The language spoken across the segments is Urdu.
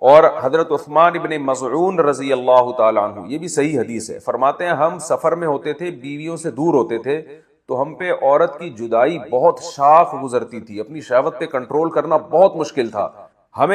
اور حضرت عثمان ابن مظعون رضی اللہ تعالی عنہ، یہ بھی صحیح حدیث ہے، فرماتے ہیں ہم سفر میں ہوتے تھے، بیویوں سے دور ہوتے تھے، تو ہم پہ عورت کی جدائی بہت شاق گزرتی تھی، اپنی شہوت پہ کنٹرول کرنا بہت مشکل تھا۔ ہم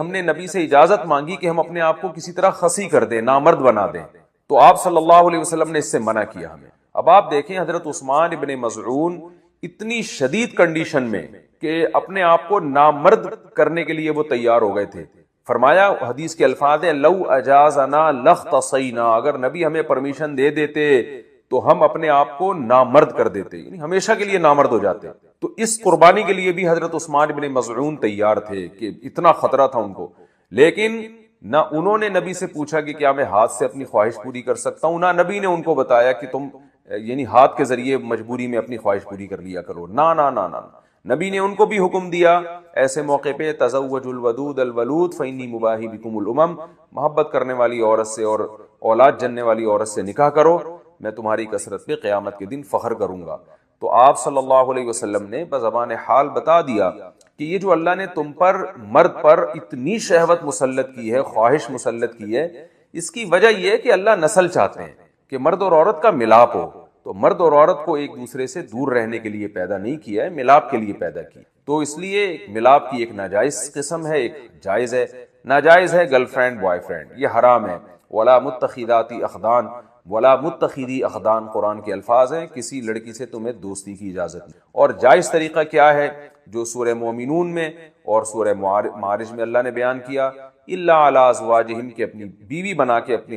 نے نبی سے اجازت مانگی کہ ہم اپنے آپ کو کسی طرح خسی کر دیں، نامرد بنا دیں، تو آپ صلی اللہ علیہ وسلم نے اس سے منع کیا ہمیں۔ اب آپ دیکھیں حضرت عثمان ابن مظعون اتنی شدید کنڈیشن میں کہ اپنے آپ کو نامرد کرنے کے لیے وہ تیار ہو گئے تھے۔ فرمایا، حدیث کے الفاظ ہیں، لو اجازنا لاختصینا، اگر نبی ہمیں پرمیشن دے دیتے تو ہم اپنے آپ کو نامرد کر دیتے، یعنی ہمیشہ کے لیے نامرد ہو جاتے۔ تو اس قربانی کے لیے بھی حضرت عثمان ابن مظعون تیار تھے کہ اتنا خطرہ تھا ان کو، لیکن نہ انہوں نے نبی سے پوچھا کہ کیا میں ہاتھ سے اپنی خواہش پوری کر سکتا ہوں، نہ نبی نے ان کو بتایا کہ تم یعنی ہاتھ کے ذریعے مجبوری میں اپنی خواہش پوری کر لیا کرو، نہ نہ نہ نہ، نبی نے ان کو بھی حکم دیا ایسے موقع پہ، تزوجوا الودود الولود فانی مباہی بکم الامم، محبت کرنے والی عورت سے اور اولاد جننے والی عورت سے نکاح کرو، میں تمہاری کثرت پہ قیامت کے دن فخر کروں گا۔ تو آپ صلی اللہ علیہ وسلم نے بزبان حال بتا دیا کہ یہ جو اللہ نے تم پر، مرد پر اتنی شہوت مسلط کی ہے، خواہش مسلط کی ہے، اس کی وجہ یہ ہے کہ اللہ نسل چاہتے ہیں کہ مرد اور عورت کا ملاپ ہو۔ تو مرد اور عورت کو ایک دوسرے سے دور رہنے کے لیے پیدا نہیں کیا ہے، ملاپ کے لیے پیدا کیا۔ تو اس لیے ملاپ کی ایک ناجائز قسم ہے، ایک جائز ہے۔ ناجائز ہے گرل فرینڈ بوائے فرینڈ، یہ حرام ہے۔ ولا متخذات اخدان، ولا متخذی اخدان قرآن کے الفاظ ہیں، کسی لڑکی سے تمہیں دوستی کی اجازت نہیں۔ اور جائز طریقہ کیا ہے جو سورہ مومنون میں اور سورہ معارج میں اللہ نے بیان کیا، الا علی ازواجہم، کہ اپنی بیوی بنا کے اپنی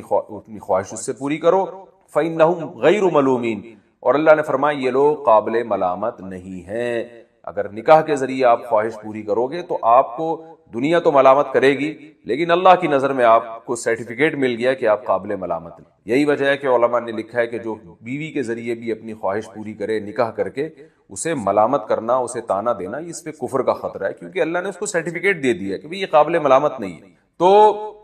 خواہش اس سے پوری کرو، فإنہم غیر ملومین، اور اللہ نے فرمایا یہ لوگ قابل ملامت نہیں ہیں۔ اگر نکاح کے ذریعے آپ خواہش پوری کرو گے تو آپ کو دنیا تو ملامت کرے گی، لیکن اللہ کی نظر میں آپ کو سرٹیفکیٹ مل گیا کہ آپ قابل ملامت ہیں۔ یہی وجہ ہے کہ علماء نے لکھا ہے کہ جو بیوی کے ذریعے بھی اپنی خواہش پوری کرے نکاح کر کے، اسے ملامت کرنا، اسے تانا دینا، اس پہ کفر کا خطرہ ہے، کیونکہ اللہ نے اس کو سرٹیفکیٹ دے دیا کہ یہ قابل ملامت نہیں ہے۔ تو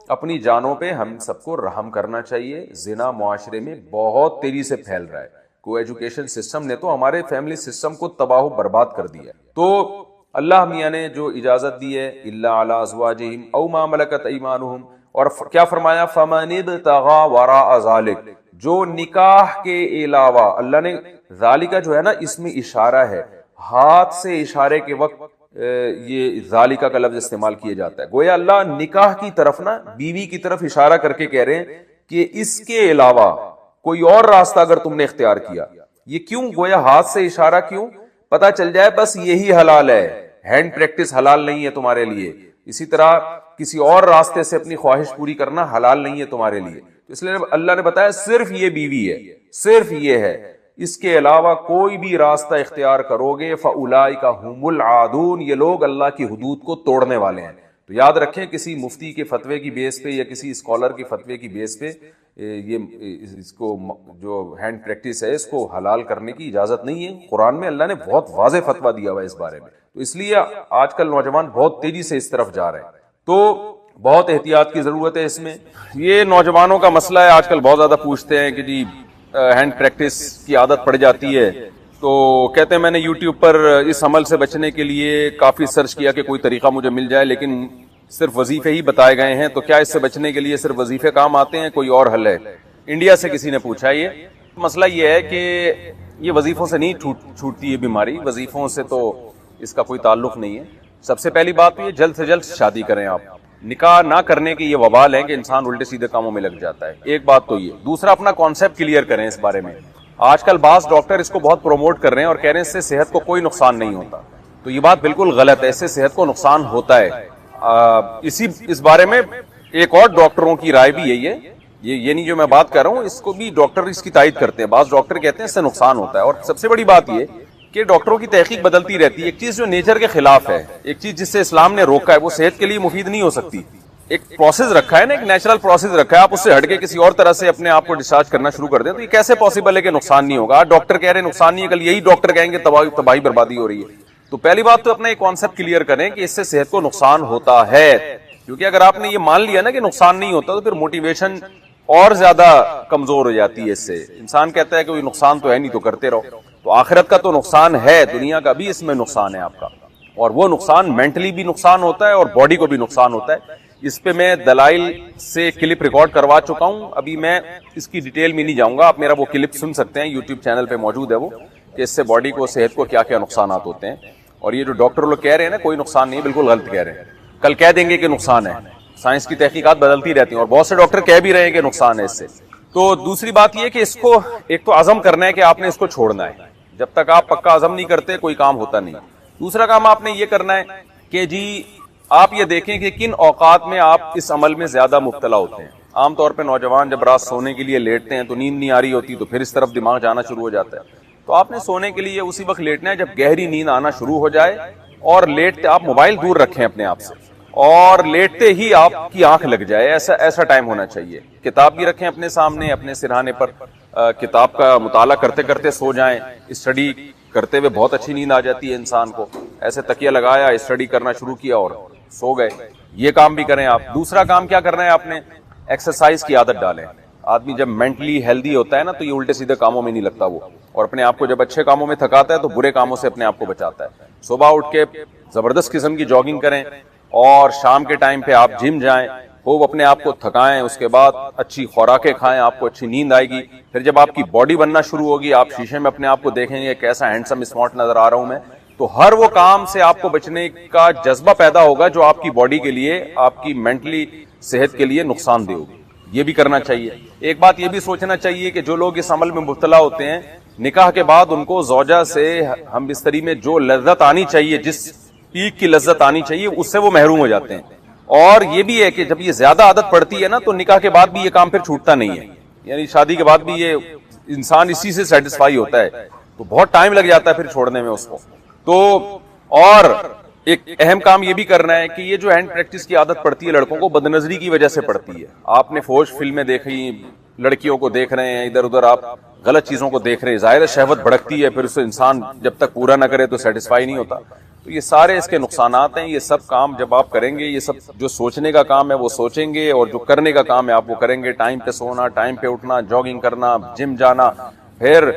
اپنی جانوں پہ ہم سب کو رحم کرنا چاہیے۔ زنا معاشرے میں بہت تیزی سے پھیل رہا ہے، کو ایجوکیشن سسٹم نے تو ہمارے فیملی سسٹم کو تباہ و برباد کر دیا۔ تو اللہ میاں نے جو اجازت دی ہے، الا علی ازواجہم او ما ملکت ایمانہم، اور کیا فرمایا، فمن ابتغى وراء ذلک، جو نکاح کے علاوہ، اللہ نے ذالکہ جو ہے نا اس میں اشارہ ہے، ہاتھ سے اشارے کے وقت یہ ذالکہ کا لفظ استعمال کیا جاتا ہے، گویا اللہ نکاح کی طرف نا بیوی کی طرف اشارہ کر کے کہہ رہے ہیں کہ اس کے علاوہ کوئی اور راستہ اگر تم نے اختیار کیا، یہ کیوں گویا ہاتھ سے اشارہ کیوں؟ پتہ چل جائے بس یہی حلال ہے، ہینڈ پریکٹس حلال نہیں ہے تمہارے لیے، اسی طرح کسی اور راستے سے اپنی خواہش پوری کرنا حلال نہیں ہے تمہارے لیے۔ تو اس لیے اللہ نے بتایا صرف یہ بیوی ہے، صرف یہ ہے، اس کے علاوہ کوئی بھی راستہ اختیار کرو گے فَأُولَئِكَ هُمُ الْعَادُونَ، یہ لوگ اللہ کی حدود کو توڑنے والے ہیں۔ تو یاد رکھیں کسی مفتی کے فتوے کی بیس پہ یا کسی اسکالر کے فتوے کی بیس پہ یہ اس کو جو ہینڈ پریکٹس ہے اس کو حلال کرنے کی اجازت نہیں ہے۔ قرآن میں اللہ نے بہت واضح فتویٰ دیا ہوا ہے اس بارے میں، تو اس لیے آج کل نوجوان بہت تیزی سے اس طرف جا رہے ہیں، تو بہت احتیاط کی ضرورت ہے اس میں۔ یہ نوجوانوں کا مسئلہ ہے، آج کل بہت زیادہ پوچھتے ہیں کہ جی ہینڈ پریکٹس کی عادت پڑ جاتی ہے، تو کہتے ہیں میں نے یوٹیوب پر اس عمل سے بچنے کے لیے کافی سرچ کیا کہ کوئی طریقہ مجھے مل جائے، لیکن صرف وظیفے ہی بتائے گئے ہیں، تو کیا اس سے بچنے کے لیے صرف وظیفے کام آتے ہیں، کوئی اور حل ہے؟ انڈیا سے کسی نے پوچھا۔ یہ مسئلہ یہ ہے کہ یہ وظیفوں سے نہیں چھوٹتی ہے بیماری، وظیفوں سے تو اس کا کوئی تعلق نہیں ہے۔ سب سے پہلی بات تو یہ جلد سے جلد شادی کریں آپ، نکاح نہ کرنے کی یہ وبال ہے کہ انسان الٹے سیدھے کاموں میں لگ جاتا ہے، ایک بات تو یہ۔ دوسرا اپنا کانسیپٹ کلیئر کریں اس بارے میں۔ آج کل بعض ڈاکٹر اس کو بہت پروموٹ کر رہے ہیں اور کہہ رہے ہیں اس سے صحت کو کوئی نقصان نہیں ہوتا، تو یہ بات بالکل غلط ہے، اس سے صحت کو نقصان ہوتا ہے۔ اس بارے میں ایک اور ڈاکٹروں کی رائے بھی یہی ہے، یہ نہیں جو میں بات کر رہا ہوں، اس کو بھی ڈاکٹر اس کی تائید کرتے ہیں۔ بعض ڈاکٹر کہتے ہیں اس سے نقصان ہوتا ہے، اور سب سے بڑی بات یہ کہ ڈاکٹروں کی تحقیق بدلتی رہتی ہے۔ ایک چیز جو نیچر کے خلاف ہے، ایک چیز جس سے اسلام نے روکا ہے، وہ صحت کے لیے مفید نہیں ہو سکتی۔ ایک پروسیس رکھا ہے نا، ایک نیچرل پروسیس رکھا ہے، آپ اس سے ہٹ کے کسی اور طرح سے اپنے آپ کو ڈسچارج کرنا شروع کر دیں تو یہ کیسے پاسبل ہے کہ نقصان نہیں ہوگا؟ ڈاکٹر کہہ رہے ہیں نقصان نہیں ہے، کل یہی ڈاکٹر کہیں گے تباہی بربادی ہو رہی ہے۔ تو پہلی بات تو اپنا ایک کانسیپٹ کلیئر کریں کہ اس سے صحت کو نقصان ہوتا ہے، کیونکہ اگر آپ نے یہ مان لیا نا کہ نقصان نہیں ہوتا تو پھر موٹیویشن اور زیادہ کمزور ہو جاتی ہے۔ اس سے انسان کہتا ہے کہ کوئی نقصان تو ہے نہیں تو کرتے رہو، تو آخرت کا تو نقصان ہے، دنیا کا بھی اس میں نقصان ہے آپ کا، اور وہ نقصان مینٹلی بھی نقصان ہوتا ہے اور باڈی کو بھی نقصان ہوتا ہے۔ اس پہ میں دلائل سے کلپ ریکارڈ کروا چکا ہوں, ابھی میں اس کی ڈیٹیل میں نہیں جاؤں گا, آپ میرا وہ کلپ سن سکتے ہیں, یوٹیوب چینل پہ موجود ہے وہ, کہ اس سے باڈی کو, صحت کو کیا کیا نقصانات ہوتے ہیں. اور یہ جو ڈاکٹر لوگ کہہ رہے ہیں نا کوئی نقصان نہیں, بالکل غلط کہہ رہے ہیں. کل کہہ دیں گے کہ نقصان ہے, سائنس کی تحقیقات بدلتی رہتی ہیں اور بہت سے ڈاکٹر کہہ بھی رہے ہیں کہ نقصان ہے اس سے. تو دوسری بات یہ کہ اس کو ایک تو عزم کرنا ہے کہ آپ نے اس کو چھوڑنا ہے, جب تک آپ پکا عزم نہیں کرتے کوئی کام ہوتا نہیں. دوسرا کام آپ نے یہ کرنا ہے کہ جی آپ یہ دیکھیں کہ کن اوقات میں آپ اس عمل میں زیادہ مبتلا ہوتے ہیں. عام طور پہ نوجوان جب رات سونے کے لیے لیٹتے ہیں تو نیند نہیں آ رہی ہوتی, تو پھر اس طرف دماغ جانا شروع ہو جاتا ہے. تو آپ نے سونے کے لیے اسی وقت لیٹنا ہے جب گہری نیند آنا شروع ہو جائے, اور لیٹتے آپ موبائل دور رکھیں اپنے آپ سے, اور لیٹتے ہی آپ کی آنکھ لگ جائے, ایسا ٹائم ہونا چاہیے. کتاب بھی رکھیں اپنے سامنے, اپنے سرہانے پر, کتاب کا مطالعہ کرتے کرتے سو جائیں. اسٹڈی کرتے ہوئے بہت اچھی نیند آ جاتی ہے انسان کو, ایسے تکیہ لگایا, اسٹڈی کرنا شروع کیا اور سو گئے. یہ کام بھی کریں آپ. دوسرا کام کیا کرنا ہے آپ نے, ایکسرسائز کی عادت ڈالیں. آدمی جب مینٹلی ہیلدی ہوتا ہے نا تو یہ الٹے سیدھے کاموں میں نہیں لگتا وہ, اور اپنے آپ کو جب اچھے کاموں میں تھکاتا ہے تو برے کاموں سے اپنے آپ کو بچاتا ہے. صبح اٹھ کے زبردست قسم کی جاگنگ کریں, اور شام کے ٹائم پہ آپ جم جائیں, خوب اپنے آپ کو تھکائیں, اس کے بعد اچھی خوراکیں کھائیں, آپ کو اچھی نیند آئے گی. پھر جب آپ کی باڈی بننا شروع ہوگی, آپ شیشے میں اپنے آپ کو دیکھیں گے کیسا ہینڈسم اسمارٹ نظر آ رہا ہوں میں, تو ہر وہ کام سے آپ کو بچنے کا جذبہ پیدا ہوگا جو آپ کی باڈی کے لیے, آپ کی مینٹلی صحت کے لیے نقصان دہ ہوگی. یہ بھی کرنا چاہیے. ایک بات یہ بھی سوچنا چاہیے کہ جو لوگ اس عمل میں مبتلا ہوتے ہیں, نکاح کے بعد ان کو زوجہ سے ہم بستری میں جو لذت آنی چاہیے, جس پیک کی لذت آنی چاہیے, اس سے وہ محروم ہو جاتے ہیں. اور یہ بھی ہے کہ جب یہ زیادہ عادت پڑتی ہے نا تو نکاح کے بعد بھی یہ کام پھر چھوٹتا نہیں ہے, یعنی شادی کے بعد بھی یہ انسان اسی سے سیٹسفائی ہوتا ہے, تو بہت ٹائم لگ جاتا ہے پھر چھوڑنے میں اس کو. تو اور ایک اہم کام یہ بھی کرنا ہے کہ یہ جو ہینڈ پریکٹس کی عادت پڑتی ہے لڑکوں کو, بد نظری کی وجہ سے پڑتی ہے. آپ نے فوج فلمیں دیکھی, لڑکیوں کو دیکھ رہے ہیں ادھر ادھر, آپ غلط چیزوں کو دیکھ رہے ہیں, ظاہر شہوت بھڑکتی ہے, پھر اسے انسان جب تک پورا نہ کرے تو سیٹسفائی نہیں ہوتا. تو یہ سارے اس کے نقصانات ہیں. یہ سب کام جب آپ کریں گے, یہ سب جو سوچنے کا کام ہے وہ سوچیں گے, اور جو کرنے کا کام ہے آپ وہ کریں گے. ٹائم پہ سونا, ٹائم پہ اٹھنا, جاگنگ کرنا, جم جانا, پھر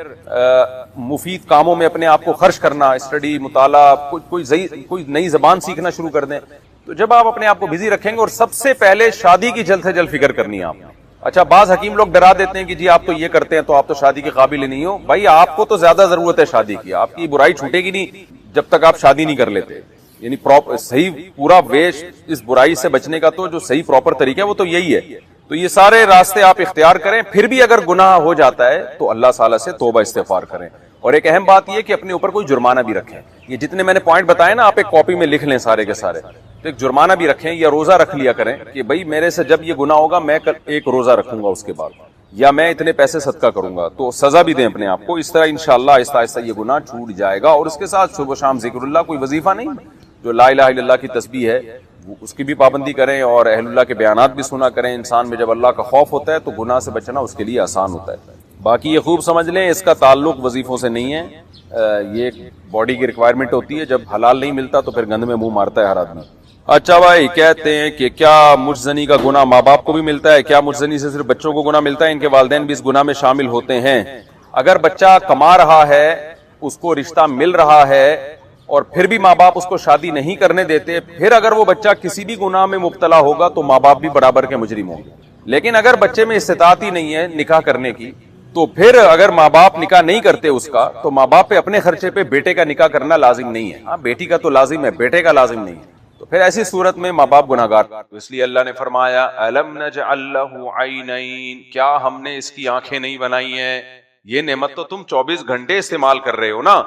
مفید کاموں میں اپنے آپ کو خرچ کرنا, اسٹڈی, مطالعہ, کوئی نئی زبان سیکھنا شروع کر دیں. تو جب آپ اپنے آپ کو بزی رکھیں گے, اور سب سے پہلے شادی کی جلد سے جلد فکر کرنی ہے آپ. اچھا بعض حکیم لوگ ڈرا دیتے ہیں کہ جی آپ تو یہ کرتے ہیں تو آپ تو شادی کے قابل نہیں ہو. بھائی آپ کو تو زیادہ ضرورت ہے شادی کی, آپ کی برائی چھوٹے گی نہیں جب تک آپ شادی نہیں کر لیتے. یعنی صحیح پورا ویش اس برائی سے بچنے کا تو جو صحیح پراپر طریقہ ہے وہ تو یہی ہے. تو یہ سارے راستے آپ اختیار کریں. پھر بھی اگر گناہ ہو جاتا ہے تو اللہ تعالیٰ سے توبہ استغفار کریں. اور ایک اہم بات یہ کہ اپنے اوپر کوئی جرمانہ بھی رکھیں. یہ جتنے میں نے پوائنٹ بتائے نا, آپ ایک کاپی میں لکھ لیں سارے کے سارے, تو ایک جرمانہ بھی رکھیں, یا روزہ رکھ لیا کریں کہ بھائی میرے سے جب یہ گناہ ہوگا میں ایک روزہ رکھوں گا اس کے بعد, یا میں اتنے پیسے صدقہ کروں گا. تو سزا بھی دیں اپنے آپ کو. اس طرح انشاءاللہ آہستہ آہستہ یہ گناہ چھوٹ جائے گا. اور اس کے ساتھ صبح شام ذکر اللہ, کوئی وظیفہ نہیں, جو لا الہ الا اللہ کی تسبیح ہے اس کی بھی پابندی کریں, اور اہل اللہ کے بیانات بھی سنا کریں. انسان میں جب اللہ کا خوف ہوتا ہے تو گناہ سے بچنا اس کے لیے آسان ہوتا ہے. باقی یہ خوب سمجھ لیں اس کا تعلق وظیفوں سے نہیں ہے, یہ ایک باڈی کی ریکوائرمنٹ ہوتی ہے. جب حلال نہیں ملتا تو پھر گند میں منہ مارتا ہے ہر آدمی. اچھا بھائی, کہتے ہیں کہ کیا مجزنی کا گناہ ماں باپ کو بھی ملتا ہے؟ کیا مجزنی سے صرف بچوں کو گناہ ملتا ہے, ان کے والدین بھی اس گناہ میں شامل ہوتے ہیں؟ اگر بچہ کما رہا ہے, اس کو رشتہ مل رہا ہے, اور پھر بھی ماں باپ اس کو شادی نہیں کرنے دیتے, پھر اگر وہ بچہ کسی بھی گناہ میں مبتلا ہوگا تو ماں باپ بھی برابر کے مجرم ہوں گے. لیکن اگر بچے میں استطاعت ہی نہیں ہے نکاح کرنے کی, تو پھر اگر ماں باپ نکاح نہیں کرتے اس کا, تو ماں باپ پہ اپنے خرچے پہ بیٹے کا نکاح کرنا لازم نہیں ہے. ہاں بیٹی کا تو لازم ہے, بیٹے کا لازم نہیں ہے. تو پھر ایسی صورت میں ماں باپ گناہگار. اس لیے اللہ نے فرمایا الم نجعل لہ عینین, کیا ہم نے اس کی آنکھیں نہیں بنائی ہیں؟ یہ نعمت تو تم 24 گھنٹے استعمال کر رہے ہو نا.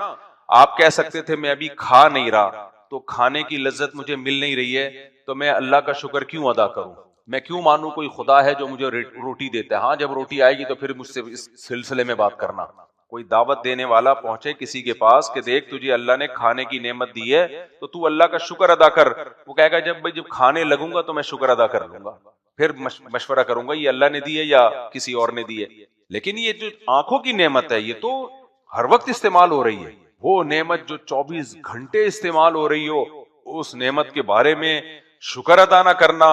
آپ کہہ سکتے تھے میں ابھی کھا نہیں رہا, تو کھانے کی لذت مجھے مل نہیں رہی ہے, تو میں اللہ کا شکر کیوں ادا کروں؟ میں کیوں مانوں کوئی خدا ہے جو مجھے روٹی دیتا ہے؟ ہاں جب روٹی آئے گی تو پھر مجھ سے اس سلسلے میں بات کرنا. کوئی دعوت دینے والا پہنچے کسی کے پاس کہ دیکھ تجھے اللہ نے کھانے کی نعمت دی ہے تو اللہ کا شکر ادا کر. وہ کہے گا جب کھانے لگوں گا تو میں شکر ادا کر لوں گا, پھر مشورہ کروں گا یہ اللہ نے دی ہے یا کسی اور نے دی ہے. لیکن یہ جو آنکھوں کی نعمت ہے یہ تو ہر وقت استعمال ہو رہی ہے. وہ نعمت جو 24 گھنٹے استعمال ہو رہی ہو, اس نعمت کے بارے میں شکر ادا نہ کرنا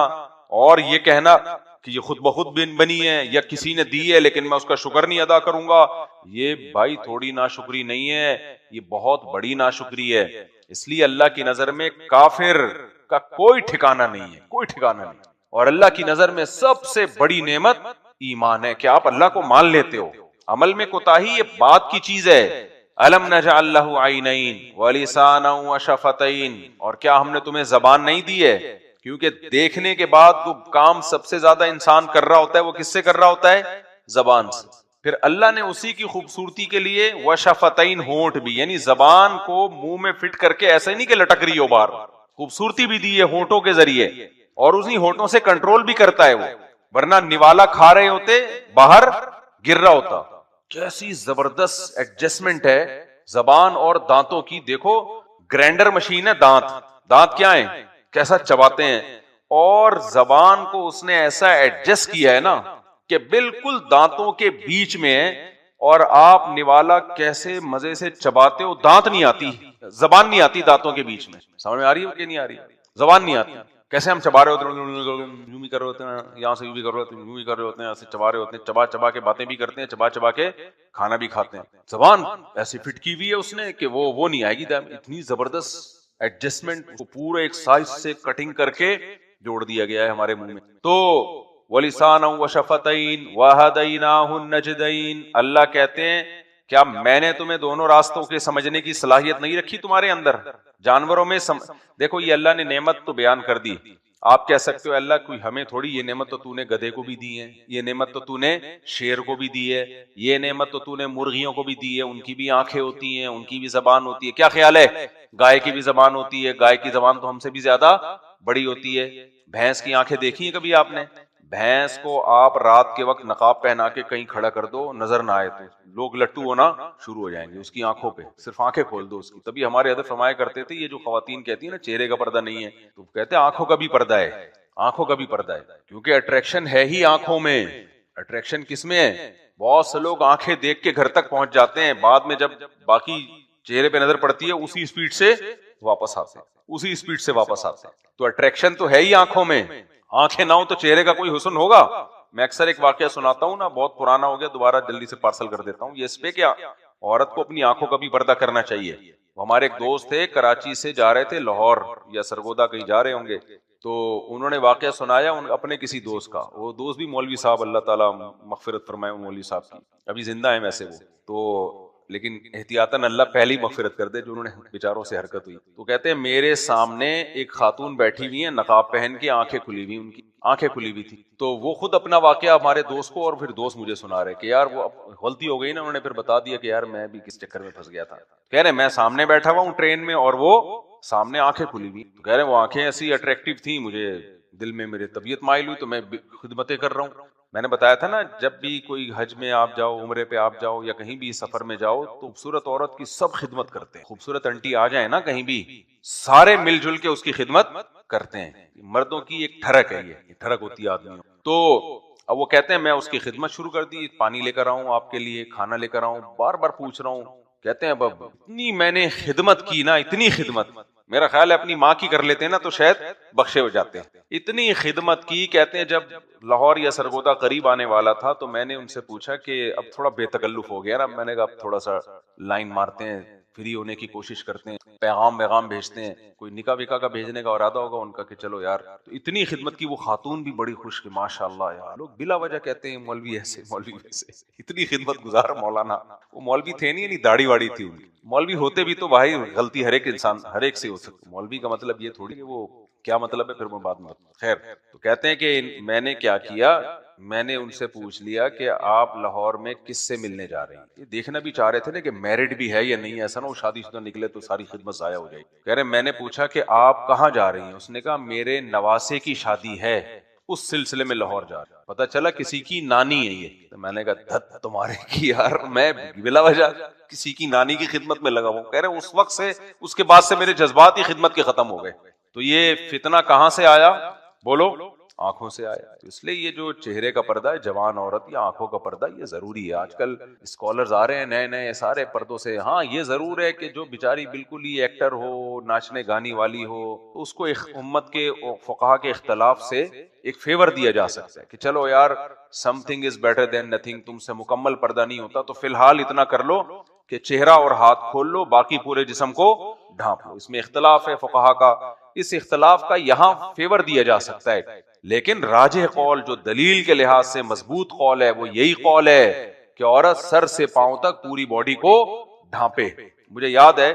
اور یہ کہنا کہ یہ خود بخود بنی ہے یا کسی نے دی ہے لیکن میں اس کا شکر نہیں ادا کروں گا, یہ بھائی تھوڑی ناشکری نہیں ہے, یہ بہت بڑی ناشکری ہے. اس لیے اللہ کی نظر میں کافر کا کوئی ٹھکانہ نہیں ہے, کوئی ٹھکانہ نہیں. اور اللہ کی نظر میں سب سے بڑی نعمت ایمان ہے کہ آپ اللہ کو مان لیتے ہو. عمل میں کوتاہی یہ بات کی چیز ہے. الم نجعل له عینین ولسانا وشفتین, اور کیا ہم نے تمہیں زبان نہیں دی ہے؟ کیونکہ دیکھنے کے بعد جو کام سب سے زیادہ انسان کر رہا ہوتا ہے وہ کس سے کر رہا ہوتا ہے؟ زبان سے. پھر اللہ نے اسی کی خوبصورتی کے لیے وشفتین, ہونٹ بھی, یعنی زبان کو منہ میں فٹ کر کے ایسا نہیں کہ لٹک رہی ہو باہر, خوبصورتی بھی دی ہے ہونٹوں کے ذریعے, اور اسی ہونٹوں سے کنٹرول بھی کرتا ہے وہ, ورنہ نوالا کھا رہے ہوتے باہر گر رہا ہوتا. کیسی زبردست ایڈجسٹمنٹ ہے زبان اور دانتوں کی. دیکھو گرینڈر مشین ہے دانت, دانت کیا ہیں, کیسا چباتے ہیں, اور زبان کو اس نے ایسا ایڈجسٹ کیا ہے نا کہ بالکل دانتوں کے بیچ میں ہے, اور آپ نوالا کیسے مزے سے چباتے ہو, دانت نہیں آتی, زبان نہیں آتی دانتوں کے بیچ میں. سمجھ میں آ رہی ہے کہ نہیں آ رہی؟ زبان نہیں آتی. کیسے ہم چبا رہے ہوتے ہیں, یوں بھی کر رہے ہوتے ہیں, یہاں سے یوں بھی کر رہے ہوتے ہیں, یوں بھی کر رہے ہوتے ہیں, ایسے چبا رہے ہوتے ہیں, چبا چبا کے باتیں بھی کرتے ہیں, چبا چبا کے کھانا بھی کھاتے ہیں. زبان ایسی فٹ کی ہوئی ہے اس نے کہ وہ نہیں آئے گی. اتنی زبردست ایڈجسٹمنٹ کو پورے ایک سائز سے کٹنگ کر کے جوڑ دیا گیا ہے ہمارے منہ میں. تو وَلِسَانًا وَشَفَتَيْن وَهَدَيْنَاهُ النَّجْدَيْن, اللہ کہتے ہیں کیا میں نے تمہیں دونوں راستوں کے سمجھنے کی صلاحیت نہیں رکھی تمہارے اندر؟ جانوروں میں دیکھو یہ اللہ نے نعمت تو بیان کر دی. آپ کہہ سکتے ہو اللہ کوئی ہمیں تھوڑی, یہ نعمت تو تو نے گدھے کو بھی دی ہے, یہ نعمت تو تو نے شیر کو بھی دی ہے, یہ نعمت تو تو نے مرغیوں کو بھی دی ہے, ان کی بھی آنکھیں ہوتی ہیں, ان کی بھی زبان ہوتی ہے. کیا خیال ہے؟ گائے کی بھی زبان ہوتی ہے, گائے کی زبان تو ہم سے بھی زیادہ بڑی ہوتی ہے. بھینس کی آنکھیں دیکھی ہیں کبھی آپ نے؟ بھینس کو آپ رات کے وقت نقاب پہنا کے کہیں کھڑا کر دو, نظر نہ آئے تو لوگ لٹو ہونا شروع ہو جائیں گے اس کی آنکھوں پہ. صرف آنکھیں کھول دو اس کی. تبھی ہمارے حضرت فرمایا کرتے تھے یہ جو خواتین کہتی ہیں نا چہرے کا پردہ نہیں ہے, تو کہتے ہیں آنکھوں کا بھی پردہ ہے, آنکھوں کا بھی پردہ ہے, کیونکہ اٹریکشن ہے ہی آنکھوں میں. اٹریکشن کس میں ہے؟ بہت سے لوگ آنکھیں دیکھ کے گھر تک پہنچ جاتے ہیں, بعد میں جب باقی چہرے پہ نظر پڑتی ہے اسی اسپیڈ سے واپس آتے ہیں, اسی اسپیڈ سے واپس آتے ہیں. تو اٹریکشن تو ہے ہی آنکھوں میں. آنکھیں نہ ہو تو چہرے کا کوئی حسن ہوگا؟ میں اکثر ایک واقعہ سناتا ہوں نا, بہت پرانا ہو گیا, دوبارہ جلدی سے پارسل کر دیتا ہوں. یہ اس پہ کیا عورت کو اپنی آنکھوں کا بھی پردہ کرنا چاہیے. ہمارے ایک دوست تھے کراچی سے جا رہے تھے لاہور یا سرگودا کہیں جا رہے ہوں گے, تو انہوں نے واقعہ سنایا اپنے کسی دوست کا. وہ دوست بھی مولوی صاحب, اللہ تعالیٰ مغفرت فرمائے مولوی صاحب کی, ابھی زندہ ہیں ویسے وہ تو, لیکن احتیاطاً اللہ پہلی مغفرت کر دے جو انہوں نے بیچاروں سے حرکت ہوئی. تو کہتے ہیں میرے سامنے ایک خاتون بیٹھی ہوئی ہیں نقاب پہن کے, آنکھیں کھلی ہوئی, ان کی آنکھیں کھلی ہوئی تھی. تو وہ خود اپنا واقعہ ہمارے دوست کو, اور پھر دوست مجھے سنا رہے کہ یار وہ غلطی ہو گئی نا. انہوں نے پھر بتا دیا کہ یار میں بھی کس چکر میں پھنس گیا تھا. کہہ رہے میں سامنے بیٹھا ہوا ہوں ٹرین میں اور وہ سامنے آنکھیں کھلی ہوئی. تو کہہ رہے وہ آنکھیں ایسی اٹریکٹیو تھیں, مجھے دل میں میرے طبیعت مائل ہوئی, تو میں خدمتیں کر رہا ہوں. میں نے بتایا تھا نا جب بھی کوئی حج میں آپ جاؤ, عمرے پہ آپ جاؤ, یا کہیں بھی سفر میں جاؤ, تو خوبصورت عورت کی سب خدمت کرتے ہیں. خوبصورت انٹی آ جائے نا کہیں بھی, سارے مل جل کے اس کی خدمت کرتے ہیں. مردوں کی ایک ٹھڑک ہے, یہ ٹھڑک ہوتی ہے آدمیوں. تو اب وہ کہتے ہیں میں اس کی خدمت شروع کر دی, پانی لے کر آؤں آپ کے لیے, کھانا لے کر آؤں, بار بار پوچھ رہا ہوں. کہتے ہیں اب اتنی میں نے خدمت کی نا, اتنی خدمت, میرا خیال ہے اپنی ماں کی کر لیتے ہیں نا تو شاید بخشے ہو جاتے ہیں. اتنی خدمت کی. کہتے ہیں جب لاہور یا سرگودا قریب آنے والا تھا تو میں نے ان سے پوچھا کہ اب تھوڑا بے تکلف ہو گیا نا, میں نے کہا اب تھوڑا سا لائن مارتے ہیں, فری ہونے کی کوشش کرتے ہیں, پیغام بھیجتے ہیں. کوئی نکاح وکاح کا بھیجنے کا ارادہ ہوگا ان کا کہ چلو یار. تو اتنی خدمت کی. وہ خاتون بھی بڑی خوش کہ ماشاء اللہ یار, لوگ بلا وجہ کہتے ہیں مولوی ایسے مولوی ویسے, اتنی خدمت گزار مولانا. وہ مولوی تھے نہیں, داڑھی واڑی تھی ان کی. مولوی ہوتے بھی تو بھائی غلطی ہر ایک انسان ہر ایک سے ہو سکتی. مولوی کا مطلب یہ تھوڑی کہ وہ کیا مطلب ہے, پھر میں بعد میں خیر. تو کہتے ہیں کہ میں نے کیا کیا, میں نے ان سے پوچھ لیا کہ آپ لاہور میں کس سے ملنے جا رہے ہیں. یہ دیکھنا بھی چاہ رہے تھے نا کہ میرڈ بھی ہے یا نہیں, ایسا نہ وہ شادی شدہ نکلے تو ساری خدمت ضائع ہو جائے. کہہ رہے میں نے پوچھا کہ آپ کہاں جا رہی ہیں. اس نے کہا میرے نواسے کی شادی ہے, اس سلسلے میں لاہور جا رہا. پتا چلا کسی کی نانی ہے یہ. تو میں نے کہا دھت تمہارے کی یار, میں بلا وجہ کسی کی نانی کی خدمت میں لگا ہوں. کہہ رہے اس وقت سے, اس کے بعد سے میرے جذبات ہی خدمت کے ختم ہو گئے. تو یہ فتنہ کہاں سے آیا بولو؟ آنکھوں سے آیا. اس لیے یہ جو چہرے کا پردہ ہے, جوان عورت یا آنکھوں کا پردہ, یہ ضروری ہے. آج کل اسکالرز آ رہے ہیں نئے نئے سارے پردوں سے. ہاں یہ ضرور ہے کہ جو بیچاری بالکل ہی ایکٹر ہو, ناچنے گانے والی ہو, تو اس کو امت کے فقہا کے اختلاف سے ایک فیور دیا جا سکتا ہے کہ چلو یار some thing is better than nothing, تم سے مکمل پردہ نہیں ہوتا تو فی الحال اتنا کر لو کہ چہرہ اور ہاتھ کھول لو، باقی پورے جسم کو ڈھانپ لو۔ اس میں اختلاف ہے فقہا کا، اس اختلاف کا یہاں فیور دیا جا سکتا ہے، لیکن راجح قول جو دلیل کے لحاظ سے مضبوط قول ہے وہ یہی قول ہے کہ عورت سر سے پاؤں تک پوری باڈی کو ڈھانپے۔ مجھے یاد ہے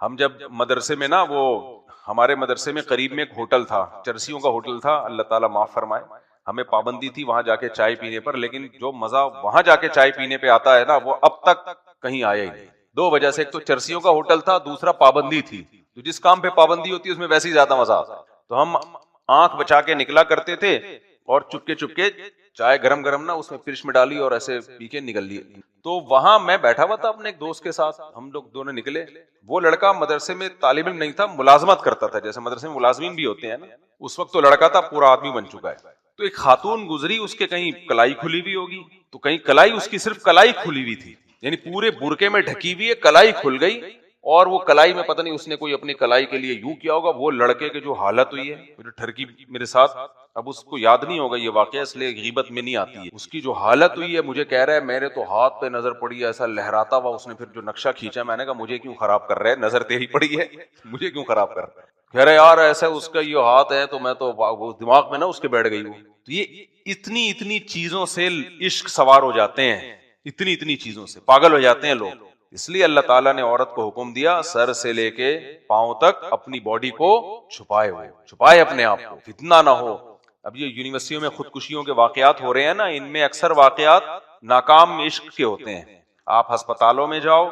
ہم جب مدرسے میں نا، وہ ہمارے مدرسے میں قریب میں ایک ہوٹل تھا، چرسیوں کا ہوٹل تھا، اللہ تعالیٰ معاف فرمائے، ہمیں پابندی تھی وہاں جا کے چائے پینے پر، لیکن جو مزہ وہاں جا کے چائے پینے پہ آتا ہے نا وہ اب تک کہیں آیا ہی نہیں۔ دو وجہ سے، ایک تو چرسیوں کا ہوٹل تھا، دوسرا پابندی تھی، تو جس کام پہ پابندی ہوتی ہے اس میں ویسے ہی زیادہ مزہ آتا ہے۔ تو ہم آنکھ بچا کے نکلا کرتے تھے اور چپکے چپکے چائے گرم گرم نا اس میں فرش میں ڈالی اور ایسے پی کے نکل لیے۔ تو وہاں میں بیٹھا ہوا تھا اپنے ایک دوست کے ساتھ، ہم لوگ دونوں نکلے۔ وہ لڑکا مدرسے میں طالب علم نہیں تھا، ملازمت کرتا تھا، جیسے مدرسے میں ملازمین بھی ہوتے ہیں نا، اس وقت تو لڑکا تھا، پورا آدمی بن چکا ہے۔ تو ایک خاتون گزری، اس کے کہیں کلائی کھلی ہوئی ہوگی، تو کہیں کلائی، اس کی صرف کلائی کھلی ہوئی تھی، یعنی پورے برقعے میں ڈھکی ہوئی ہے، کلائی کھل گئی، اور وہ کلائی میں پتہ نہیں اس نے کوئی اپنی کلائی کے لیے یوں کیا ہوگا۔ وہ لڑکے کی جو حالت ہوئی ہے، جو ٹھرکی میرے ساتھ، اب اس کو یاد نہیں ہوگا یہ واقعہ، اس لیے غیبت میں نہیں آتی ہے، اس کی جو حالت ہوئی ہے، مجھے کہہ رہا ہے میرے تو ہاتھ پہ نظر پڑی ہے ایسا لہراتا ہوا، اس نے پھر جو نقشہ کھینچا، میں نے کہا مجھے کیوں خراب کر رہا ہے، نظر تیری پڑی ہے مجھے کیوں خراب کر رہا ہے؟ کہہ رہے یار ایسا اس کا یہ ہاتھ ہے، تو میں تو وہ دماغ میں نا اس کے بیٹھ گئی ہوں۔ تو یہ اتنی چیزوں سے عشق سوار ہو جاتے ہیں، اتنی چیزوں سے پاگل ہو جاتے ہیں لوگ۔ اس لیے اللہ تعالیٰ نے عورت کو حکم دیا سر سے لے کے پاؤں تک اپنی باڈی کو چھپائے اپنے آپ کو، فتنہ نہ ہو۔ اب یہ یونیورسٹیوں میں خودکشیوں کے واقعات ہو رہے ہیں نا، ان میں اکثر واقعات ناکام عشق کے ہوتے ہیں۔ آپ ہسپتالوں میں جاؤ،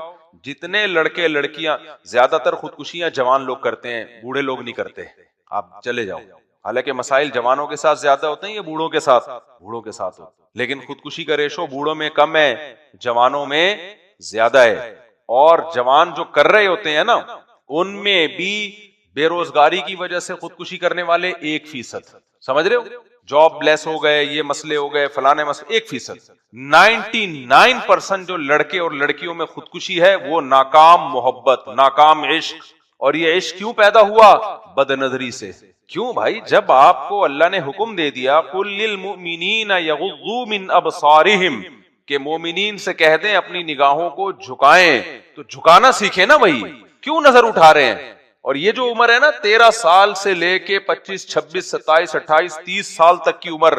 جتنے لڑکے لڑکیاں، زیادہ تر خودکشیاں جوان لوگ کرتے ہیں، بوڑھے لوگ نہیں کرتے، آپ چلے جاؤ۔ حالانکہ مسائل جوانوں کے ساتھ زیادہ ہوتے ہیں یا بوڑھوں کے ساتھ ہوتے ہیں، لیکن خودکشی کا ریشو بوڑھوں میں کم ہے، جوانوں میں زیادہ ہے۔ اور جوان جو کر رہے ہوتے ہیں نا، ان میں بھی بے روزگاری کی وجہ سے خودکشی کرنے والے 1%، سمجھ رہے ہو؟ جاب لیس ہو گئے، یہ مسئلے ہو گئے، فلانے مسئلے، 1%۔ 99% جو لڑکے اور لڑکیوں میں خودکشی ہے وہ ناکام محبت، ناکام عشق۔ اور یہ عشق کیوں پیدا ہوا؟ بد نظری سے۔ کیوں بھائی؟ جب آپ کو اللہ نے حکم دے دیا قُل لِّلْمُؤْمِنِينَ يَغُضُّوا مِنْ أَبْصَارِهِمْ، کہ مومنین سے کہہ دیں اپنی نگاہوں کو جھکائیں، تو جھکانا سیکھیں نا بھائی، کیوں نظر اٹھا رہے ہیں؟ اور یہ جو عمر ہے نا 13 سال سے لے کے 25 26 27 28 30 سال تک کی عمر،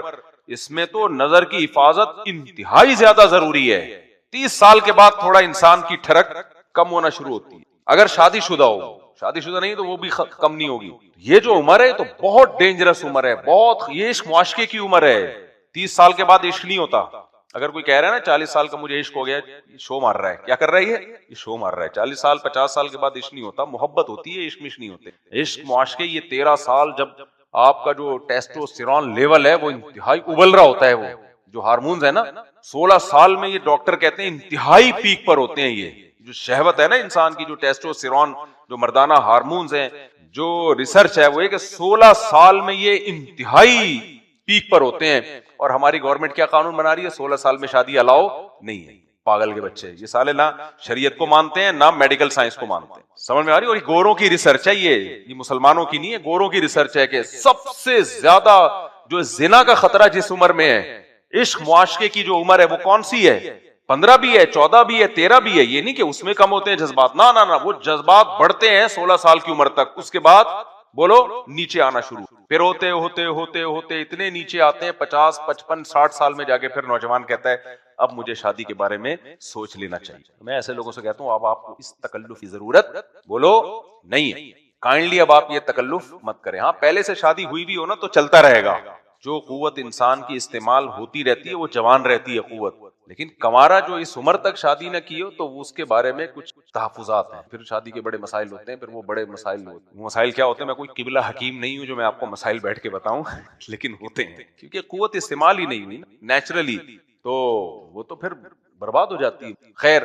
اس میں تو نظر کی حفاظت انتہائی زیادہ ضروری ہے۔ 30 سال کے بعد تھوڑا انسان کی ٹھڑک کم ہونا شروع ہوتی ہے، اگر شادی شدہ ہو، شادی شدہ نہیں تو وہ بھی کم نہیں ہوگی۔ یہ جو عمر ہے تو بہت ڈینجرس عمر ہے، بہت، یہ عشق معاشقے کی عمر ہے۔ 30 سال کے بعد عشق نہیں ہوتا۔ اگر کوئی کہہ رہا ہے نا 40 سال کا مجھے عشق ہو گیا، یہ شو مار رہا ہے۔ کیا کر رہا ہے یہ شو مار رہا ہے۔ 40 سال 50 سال کے بعد عشق نہیں ہوتا، محبت ہوتی ہے، عشق نہیں ہوتے۔ عشق معاشقے یہ 13 سال جب آپ کا جو ٹیسٹوسٹیرون لیول ہے وہ انتہائی ابل رہا ہوتا ہے، وہ جو ہارمونز ہے نا 16 سال میں یہ ڈاکٹر کہتے ہیں انتہائی پیک پر ہوتے ہیں۔ یہ جو شہوت ہے نا انسان کی، جو ٹیسٹوسٹیرون، جو مردانہ ہارمونز ہیں، جو ریسرچ ہے وہ یہ کہ 16 سال میں یہ انتہائی پیک پر ہوتے ہیں۔ اور ہماری گورنمنٹ کیا قانون بنا رہی ہے؟ 16 سال میں شادی الاؤ نہیں ہے۔ پاگل کے بچے، یہ سالے نہ شریعت کو مانتے ہیں نہ میڈیکل سائنس کو مانتے ہیں، سمجھ میں آ رہی ہے؟ اور یہ گوروں کی ریسرچ ہے، یہ مسلمانوں کی نہیں ہے، گوروں کی ریسرچ ہے کہ سب سے زیادہ جو زنا کا خطرہ جس عمر میں ہے، عشق معاشقے کی جو عمر ہے وہ کون سی ہے؟ 15 بھی ہے، 14 بھی ہے، 13 بھی ہے۔ یہ نہیں کہ اس میں کم ہوتے ہیں جذبات، نہ نہ نہ، وہ جذبات بڑھتے ہیں 16 سال کی عمر تک، اس کے بعد بولو نیچے آنا شروع، پھر ہوتے ہوتے ہوتے ہوتے اتنے نیچے آتے ہیں 50 55 60 سال میں جا کے پھر نوجوان کہتا ہے اب مجھے شادی کے بارے میں سوچ لینا چاہیے۔ میں ایسے لوگوں سے کہتا ہوں اب آپ کو اس تکلف کی ضرورت بولو نہیں ہے، کائنڈلی اب آپ یہ تکلف مت کریں۔ ہاں پہلے سے شادی ہوئی بھی ہو نا تو چلتا رہے گا، جو قوت انسان کی استعمال ہوتی رہتی ہے وہ جوان رہتی ہے قوت، لیکن کمارا جو اس عمر تک شادی نہ کی ہو تو اس کے بارے میں کچھ تحفظات ہیں۔ پھر شادی کے بڑے مسائل ہوتے ہیں، پھر وہ بڑے مسائل ہوتے ہیں۔ وہ مسائل کیا ہوتے ہیں؟ میں کوئی قبلہ حکیم نہیں ہوں جو میں آپ کو مسائل بیٹھ کے بتاؤں لیکن ہوتے ہیں، کیونکہ قوت استعمال ہی نہیں ہوئی نیچرلی، تو وہ تو پھر برباد ہو جاتی ہے۔ خیر،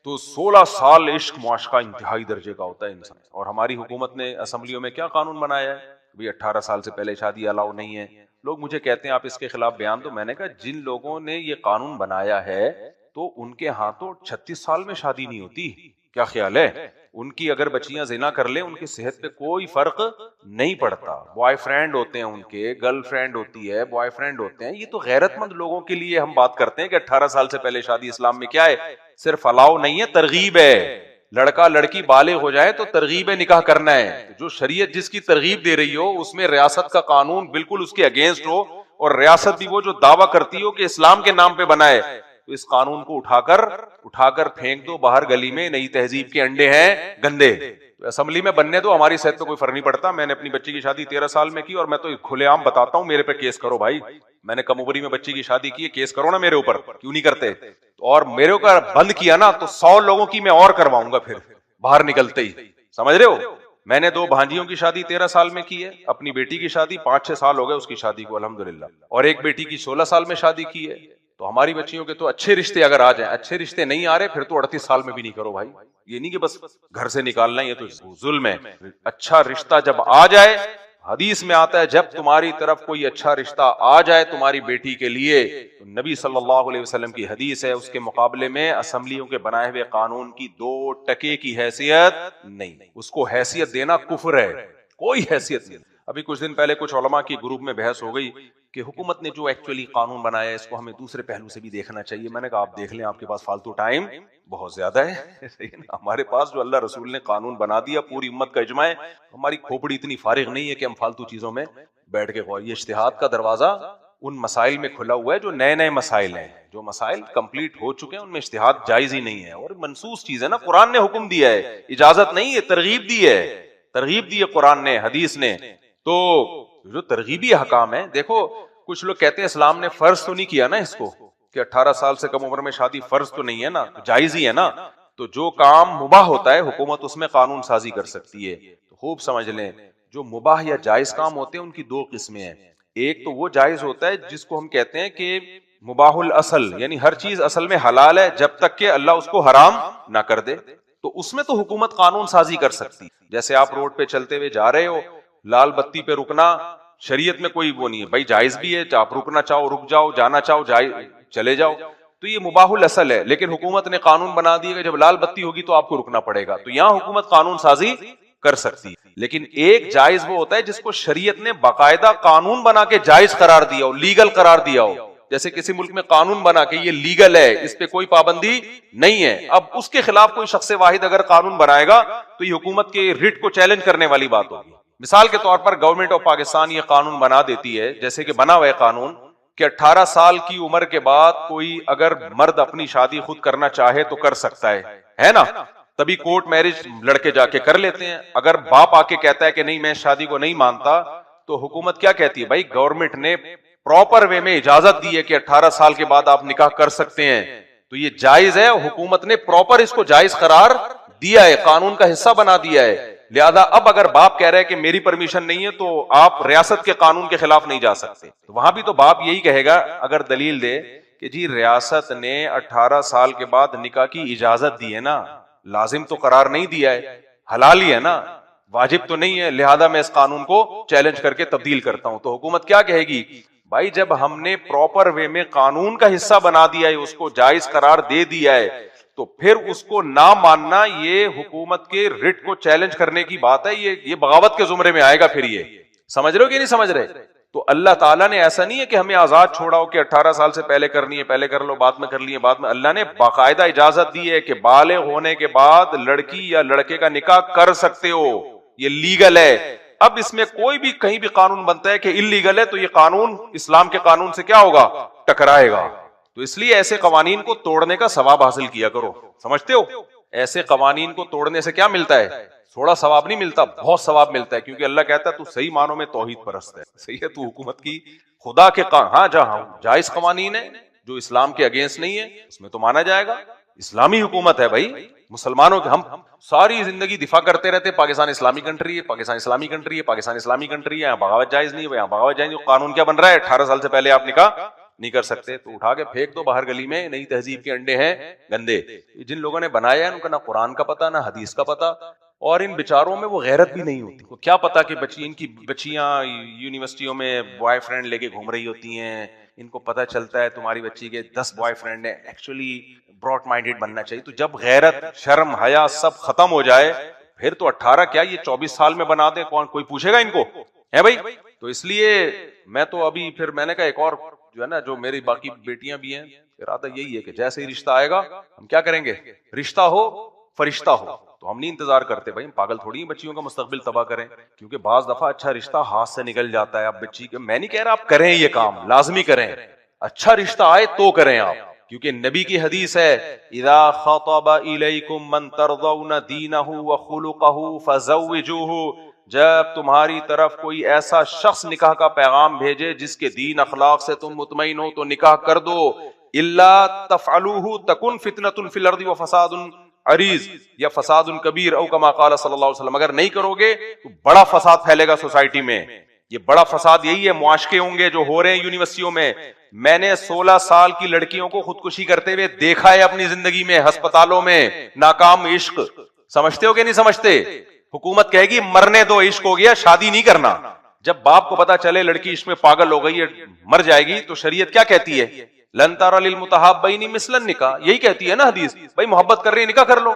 تو 16 سال عشق معاشقہ انتہائی درجے کا ہوتا ہے انسان۔ اور ہماری حکومت نے اسمبلیوں میں کیا قانون بنایا ہے؟ 18 سال سے پہلے شادی الاؤ نہیں ہے۔ لوگ مجھے کہتے ہیں آپ اس کے خلاف بیان دو، میں نے کہا جن لوگوں نے یہ قانون بنایا ہے تو ان کے ہاں تو 36 سال میں شادی نہیں ہوتی، کیا خیال ہے؟ ان کی اگر بچیاں زنا کر لیں ان کی صحت پہ کوئی فرق نہیں پڑتا. بوائے فرینڈ ہوتے ہیں ان کے, گرل فرینڈ ہوتی ہے, بوائے فرینڈ ہوتے ہیں. یہ تو غیرت مند لوگوں کے لیے ہم بات کرتے ہیں کہ 18 سال سے پہلے شادی اسلام میں کیا ہے, صرف الاؤ نہیں ہے, ترغیب ہے. لڑکا لڑکی بالغ ہو جائے تو ترغیب نکاح کرنا ہے. جو شریعت جس کی ترغیب دے رہی ہو اس میں ریاست کا قانون بالکل اس کے اگینسٹ ہو, اور ریاست بھی وہ جو دعویٰ کرتی ہو کہ اسلام کے نام پہ بنا ہے, تو اس قانون کو اٹھا کر پھینک دو باہر گلی میں. نئی تہذیب کے انڈے ہیں گندے, اسمبلی میں بننے دو, ہماری صحت پہ کوئی فرق نہیں پڑتا. میں نے اپنی بچی کی شادی 13 سال میں کی اور میں تو کھلے عام بتاتا ہوں, میرے پہ کیس کرو بھائی. میں نے کم عمری میں بچی کی شادی کی ہے, کیس کرو نا میرے اوپر, کیوں نہیں کرتے؟ اور میرے اوپر بند کیا نا تو 100 لوگوں کی میں اور کرواؤں گا پھر باہر نکلتے ہی. سمجھ رہے ہو؟ میں نے 2 بھانجیوں کی شادی 13 سال میں کی ہے, اپنی بیٹی کی شادی 5-6 سال ہو گئے اس کی شادی کو الحمدللہ, اور ایک بیٹی کی 16 سال میں شادی کی ہے. تو ہماری بچیوں کے تو اچھے رشتے اگر آ جائیں, اچھے رشتے نہیں آ رہے پھر تو 38 سال میں بھی نہیں کرو بھائی. یہ نہیں کہ بس گھر سے نکالنا, یہ تو ظلم ہے. اچھا رشتہ جب آ جائے, حدیث میں آتا ہے جب تمہاری طرف کوئی اچھا رشتہ آ جائے تمہاری بیٹی کے لیے, تو نبی صلی اللہ علیہ وسلم کی حدیث ہے اس کے مقابلے میں اسمبلیوں کے بنائے ہوئے قانون کی 2 ٹکے کی حیثیت نہیں. اس کو حیثیت دینا کفر ہے, کوئی حیثیت نہیں. ابھی کچھ دن پہلے کچھ علماء کی گروپ میں بحث ہو گئی کہ حکومت نے جو ایکچولی قانون بنایا ہے اس کو ہمیں دوسرے پہلو سے بھی دیکھنا چاہیے. میں نے کہا آپ دیکھ لیں, آپ کے پاس فالتو ٹائم بہت زیادہ ہے. ہمارے پاس جو اللہ رسول نے قانون بنا دیا, پوری امت کا اجماع ہے, ہماری کھوپڑی اتنی فارغ نہیں ہے کہ ہم فالتو چیزوں میں بیٹھ کے غور. یہ اجتہاد کا دروازہ ان مسائل میں کھلا ہوا ہے جو نئے مسائل ہیں. جو مسائل کمپلیٹ ہو چکے ہیں ان میں اجتہاد جائز ہی نہیں ہے, اور منسوس چیز ہے نا. قرآن نے حکم دیا ہے, اجازت نہیں ہے, ترغیب دی ہے, ترغیب دی ہے قرآن نے, حدیث نے. تو جو ترغیبی حکام ہیں, دیکھو کچھ لوگ کہتے ہیں اسلام نے فرض تو نہیں کیا نا اس کو کہ 18 سال سے کم عمر میں شادی فرض تو نہیں ہے نا, جائز ہی ہے نا. تو جو کام مباح ہوتا ہے حکومت اس میں قانون سازی کر سکتی ہے. تو خوب سمجھ لیں, جو مباح یا جائز کام ہوتے ہیں ان کی 2 قسمیں ہیں. ایک تو وہ جائز ہوتا ہے جس کو ہم کہتے ہیں کہ مباح الاصل, یعنی ہر چیز اصل میں حلال ہے جب تک کہ اللہ اس کو حرام نہ کر دے, تو اس میں تو حکومت قانون سازی کر سکتی. جیسے آپ روڈ پہ چلتے ہوئے جا رہے ہو, لال بتی پہ رکنا شریعت میں کوئی وہ نہیں ہے بھائی, جائز بھی ہے, آپ رکنا چاہو رک جاؤ, جانا چاہو چلے جاؤ, تو یہ مباح الاصل ہے. لیکن حکومت نے قانون بنا دیا کہ جب لال بتی ہوگی تو آپ کو رکنا پڑے گا, تو یہاں حکومت قانون سازی کر سکتی. لیکن ایک جائز وہ ہوتا ہے جس کو شریعت نے باقاعدہ قانون بنا کے جائز قرار دیا ہو, لیگل قرار دیا ہو. جیسے کسی ملک میں قانون بنا کے یہ لیگل ہے, اس پہ کوئی پابندی نہیں ہے, اب اس کے خلاف کوئی شخص واحد اگر قانون بنائے گا تو یہ حکومت کے ریٹ کو چیلنج کرنے والی بات ہوگی. مثال کے طور پر گورنمنٹ آف پاکستان یہ قانون بنا دیتی ہے, جیسے کہ بنا ہوا ہے قانون کہ 18 سال کی عمر کے بعد کوئی اگر مرد اپنی شادی خود کرنا چاہے تو کر سکتا ہے نا, تبھی کورٹ میرج لڑکے جا کے کر لیتے ہیں. اگر باپ آ کے کہتا ہے کہ نہیں میں شادی کو نہیں مانتا, تو حکومت کیا کہتی ہے, بھائی گورنمنٹ نے پراپر وے میں اجازت دی ہے کہ 18 سال کے بعد آپ نکاح کر سکتے ہیں, تو یہ جائز ہے, حکومت نے پراپر اس کو جائز قرار دیا ہے, قانون کا حصہ بنا دیا ہے. لہذا اب اگر باپ کہہ رہے ہیں کہ میری پرمیشن نہیں ہے تو آپ ریاست کے قانون کے خلاف نہیں جا سکتے, تو وہاں بھی تو باپ یہی کہے گا اگر دلیل دے کہ جی ریاست نے 18 سال کے بعد نکاح کی اجازت دی ہے نا, لازم تو قرار نہیں دیا ہے, حلال ہی ہے نا, واجب تو نہیں ہے, لہذا میں اس قانون کو چیلنج کر کے تبدیل کرتا ہوں. تو حکومت کیا کہے گی, بھائی جب ہم نے پراپر وے میں قانون کا حصہ بنا دیا ہے, اس کو جائز قرار دے دیا ہے, تو پھر اس کو نہ ماننا یہ حکومت کے رٹ کو چیلنج کرنے کی بات ہے, یہ بغاوت کے زمرے میں آئے گا. پھر یہ سمجھ رہے ہو کہ نہیں سمجھ رہے؟ تو اللہ تعالیٰ نے ایسا نہیں ہے کہ ہمیں آزاد چھوڑا ہو کہ 18 سال سے پہلے کرنی ہے پہلے کر لو, بعد میں کر لیے بعد میں. اللہ نے باقاعدہ اجازت دی ہے کہ بالغ ہونے کے بعد لڑکی یا لڑکے کا نکاح کر سکتے ہو, یہ لیگل ہے. اب اس میں کوئی بھی کہیں بھی قانون بنتا ہے کہ انلیگل ہے, تو یہ قانون اسلام کے قانون سے کیا ہوگا, ٹکرائے گا. تو اس لیے ایسے قوانین کو توڑنے کا ثواب حاصل کیا کرو. سمجھتے ہو, ایسے قوانین کو توڑنے سے کیا ملتا ہے, تھوڑا ثواب نہیں ملتا, بہت ثواب ملتا ہے, کیونکہ اللہ کہتا ہے تو صحیح معنوں میں توحید پرست ہے. صحیح ہے, تو حکومت کی خدا کے ہاں جہاں جائز قوانین ہے جو اسلام کے اگینسٹ نہیں ہے اس میں تو مانا جائے گا. اسلامی حکومت ہے بھائی, مسلمانوں کے, ہم ساری زندگی دفاع کرتے رہتے پاکستان اسلامی کنٹری ہے, پاکستان اسلامی کنٹری ہے, پاکستان اسلامی کنٹری ہے, یہاں بغاوت جائز نہیں ہے, یہاں بغاوت جائز نہیں. قانون کیا بن رہا ہے, 18 سال سے پہلے آپ نکاح نہیں کر سکتے, تو اٹھا کے پھینک دو باہر گلی میں, نئی تہذیب کے انڈے ہیں گندے. جن لوگوں نے بنایا ہے ان کا نہ قرآن کا پتہ نہ حدیث کا پتہ, اور ان بیچاروں میں وہ غیرت بھی نہیں ہوتی. کو کیا پتا کہ ان کی بچیاں یونیورسٹیوں میں بوائے فرینڈ لے کے گھوم رہی ہوتی ہیں, ان کو پتا چلتا ہے تمہاری بچی کے 10 بوائے فرینڈ ہیں. ایکچولی براڈ مائنڈیڈ بننا چاہیے. تو جب غیرت, شرم, حیا سب ختم ہو جائے پھر تو 18 کیا یہ 24 سال میں بنا دیں, کون کوئی پوچھے گا ان کو, ہے بھائی. تو اس لیے میں تو ابھی پھر میں نے کہا ایک اور جو ہے نا, جو میری باقی بیٹیاں بھی ہیں, ارادہ یہی ہے کہ جیسے ہی رشتہ آئے گا ہم کیا کریں گے, رشتہ ہو فرشتہ ہو. تو ہم نہیں انتظار کرتے بھائی, ہم پاگل تھوڑی ہیں بچیوں کا مستقبل تباہ کریں, کیونکہ بعض دفعہ اچھا رشتہ ہاتھ سے نکل جاتا ہے. اب بچی کے, میں نہیں کہہ رہا آپ کریں یہ کام, لازمی کریں, اچھا رشتہ آئے تو کریں آپ, کیونکہ نبی کی حدیث ہے اذا خطب الیکم من ترضون دینہ وخلقہ فزوجوہ, جب تمہاری طرف کوئی ایسا شخص نکاح کا پیغام بھیجے جس کے دین اخلاق سے تم مطمئن ہو تو نکاح کر دو. الا تفعلوہ تکن فتنۃ فی الارض وفساد عریض یا فساد کبیر او کما قال صلی اللہ علیہ وسلم. اگر نہیں کرو گے تو بڑا فساد پھیلے گا سوسائٹی میں. یہ بڑا فساد یہی ہے, معاشقے ہوں گے جو ہو رہے ہیں یونیورسٹیوں میں. میں نے 16 سال کی لڑکیوں کو خودکشی کرتے ہوئے دیکھا ہے اپنی زندگی میں, ہسپتالوں میں. ناکام عشق, سمجھتے ہو کہ نہیں سمجھتے؟ حکومت کہے گی مرنے دو, عشق ہو گیا, شادی نہیں کرنا. جب باپ کو پتا چلے لڑکی عشق میں پاگل ہو گئی ہے, مر جائے گی, تو شریعت کیا کہتی ہے, لن ترى للمتحابین مثل النکاح, یہی کہتی ہے نا حدیث, بھائی محبت کر رہے ہیں نکاح کر لو.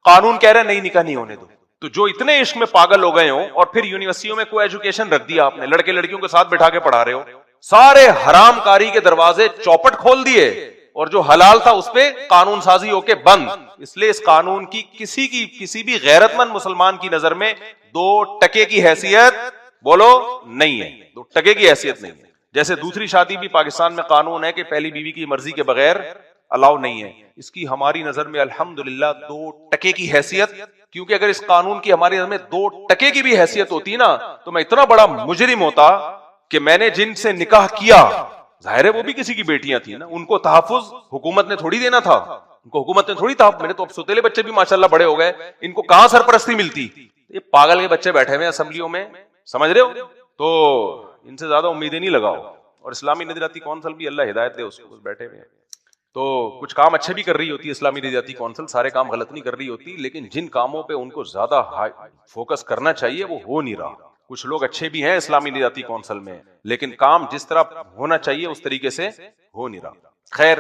قانون کہہ رہے ہیں نہیں نکاح نہیں ہونے دو. تو جو اتنے عشق میں پاگل ہو گئے ہوں, اور پھر یونیورسٹیوں میں کوئی ایجوکیشن رکھ دیا آپ نے, لڑکے لڑکیوں کے ساتھ بٹھا کے پڑھا رہے ہو, سارے حرام کاری کے دروازے چوپٹ کھول دیے, اور جو حلال تھا اس پہ قانون سازی ہو کے بند. اس لیے اس قانون کی کسی بھی غیرت مند مسلمان کی نظر میں 2 ٹکے کی حیثیت بولو نہیں ہے, 2 ٹکے کی حیثیت نہیں ہے. جیسے دوسری شادی بھی پاکستان میں قانون ہے کہ پہلی بیوی کی مرضی کے بغیر الاؤ نہیں ہے, اس کی ہماری نظر میں الحمدللہ 2 ٹکے کی حیثیت, کیونکہ اگر اس قانون کی ہماری نظر میں 2 ٹکے کی بھی حیثیت ہوتی نا تو میں اتنا بڑا مجرم ہوتا کہ میں نے جن سے نکاح کیا, ظاہر ہے وہ بھی کسی کی بیٹیاں تھیں نا, ان کو تحفظ حکومت نے تھوڑی دینا تھا, ان کو حکومت نے تھوڑی تحفظ, میرے تو اب سوتیلے بچے بھی ماشاءاللہ بڑے ہو گئے, ان کو کہاں سرپرستی ملتی, یہ پاگل کے بچے بیٹھے ہوئے اسمبلیوں میں, سمجھ رہے ہو. تو ان سے زیادہ امیدیں نہیں لگاؤ, اور اسلامی نظریاتی کونسل بھی اللہ ہدایت دے اس کو, بیٹھے ہوئے ہیں. تو کچھ کام اچھے بھی کر رہی ہوتی ہے اسلامی نظریاتی کونسل, سارے کام غلط نہیں کر رہی ہوتی, لیکن جن کاموں پہ ان کو زیادہ فوکس کرنا چاہیے وہ ہو نہیں رہا. کچھ لوگ اچھے بھی ہیں اسلامی نظریاتی کونسل میں, لیکن کام جس طرح ہونا چاہیے اس طریقے سے ہو نہیں رہا. خیر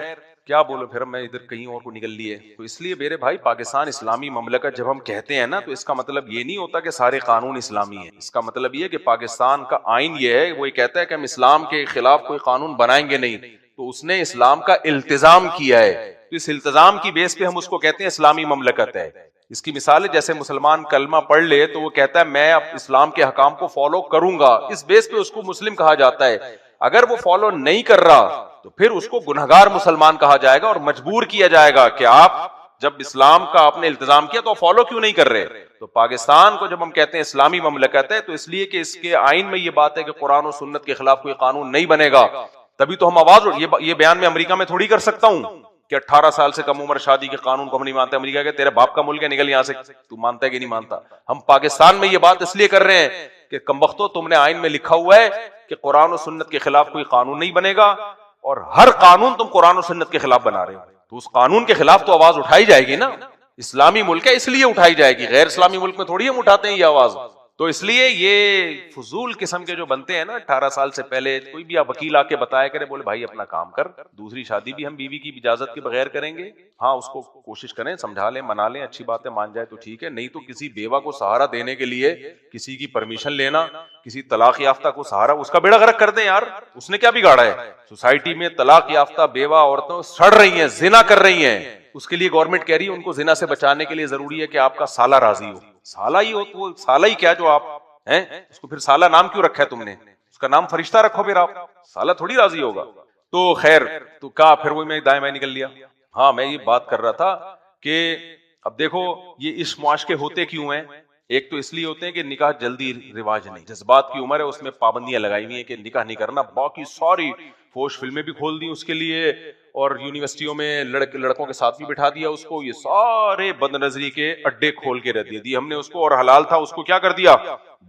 کیا بولو, پھر میں ادھر کہیں اور کو نکل لیے. تو اس لیے میرے بھائی پاکستان اسلامی مملکت جب ہم کہتے ہیں نا, تو اس کا مطلب یہ نہیں ہوتا کہ سارے قانون اسلامی ہیں. اس کا مطلب یہ ہے کہ پاکستان کا آئین یہ ہے, وہ یہ کہتا ہے کہ ہم اسلام کے خلاف کوئی قانون بنائیں گے نہیں, تو اس نے اسلام کا التزام کیا ہے, تو اس التزام کی بیس پہ ہم اس کو کہتے ہیں اسلامی مملکت ہے. اس کی مثال ہے جیسے مسلمان کلمہ پڑھ لے تو وہ کہتا ہے میں اب اسلام کے حکام کو فالو کروں گا, اس بیس پہ اس کو مسلم کہا جاتا ہے. اگر وہ فالو نہیں کر رہا تو پھر اس کو گنہگار مسلمان کہا جائے گا, اور مجبور کیا جائے گا کہ آپ جب اسلام کا آپ نے التزام کیا تو فالو کیوں نہیں کر رہے. تو پاکستان کو جب ہم کہتے ہیں اسلامی مملکت ہے, تو اس لیے کہ اس کے آئین میں یہ بات ہے کہ قرآن و سنت کے خلاف کوئی قانون نہیں بنے گا. تبھی تو ہم آواز, یہ بیان میں امریکہ میں تھوڑی کر سکتا ہوں کہ 18 سال سے کم عمر شادی کے قانون کو ہم نہیں مانتے. امریکہ کہ تیرے باپ کا ملک ہے, نکل یہاں سے, تو مانتا ہے کہ نہیں مانتا. ہم پاکستان میں یہ بات اس لیے کر رہے ہیں کہ کمبختو تم نے آئین میں لکھا ہوا ہے کہ قرآن و سنت کے خلاف کوئی قانون نہیں بنے گا, اور ہر قانون تم قرآن و سنت کے خلاف بنا رہے ہو, تو اس قانون کے خلاف تو آواز اٹھائی جائے گی نا. اسلامی ملک ہے اس لیے اٹھائی جائے گی, غیر اسلامی ملک میں تھوڑی ہم اٹھاتے ہیں یہ آواز. تو اس لیے یہ فضول قسم کے جو بنتے ہیں نا 18 سال سے پہلے, کوئی بھی وکیل آ کے بتایا کرے, بولے بھائی اپنا کام کر, دوسری شادی بھی ہم بیوی کی اجازت کے بغیر کریں گے. ہاں اس کو کوشش کریں, سمجھا لیں, منا لیں, اچھی بات ہے, مان جائے تو ٹھیک ہے, نہیں تو کسی بیوہ کو سہارا دینے کے لیے کسی کی پرمیشن لینا, کسی طلاق یافتہ کو سہارا, اس کا بیڑا غرق کر دیں یار. اس نے کیا بگاڑا ہے؟ سوسائٹی میں طلاق یافتہ بیوہ عورتوں سڑ رہی ہیں, زنا کر رہی ہیں, اس کے لیے گورنمنٹ کہہ رہی ہے ان کو زنا سے بچانے کے لیے ضروری ہے کہ آپ کا سالہ راضی ہو. سالہ ہی ہو تو سالہ ہی کیا جو آپ ہیں, اس کو پھر سالہ نام کیوں رکھا ہے تم نے, اس کا نام فرشتہ رکھو, پھر آپ سالہ تھوڑی راضی ہوگا. تو خیر, تو کہا پھر وہ میں دائیں بائیں نکل لیا. ہاں میں یہ بات کر رہا تھا کہ اب دیکھو یہ اس معاشقے ہوتے کیوں ہیں. ایک تو اس لیے ہوتے ہیں کہ نکاح جلدی رواج نہیں, جذبات کی عمر ہے, اس میں پابندیاں لگائی ہوئی ہیں کہ نکاح نہیں کرنا. باقی ساری فوش فلمیں بھی کھول دی اس کے لیے, اور یونیورسٹیوں میں لڑکوں کے ساتھ بھی بٹھا دیا اس کو. یہ سارے بد نظری کے اڈے کھول کے رہ دی ہم نے اس کو, اور حلال تھا اس کو کیا کر دیا,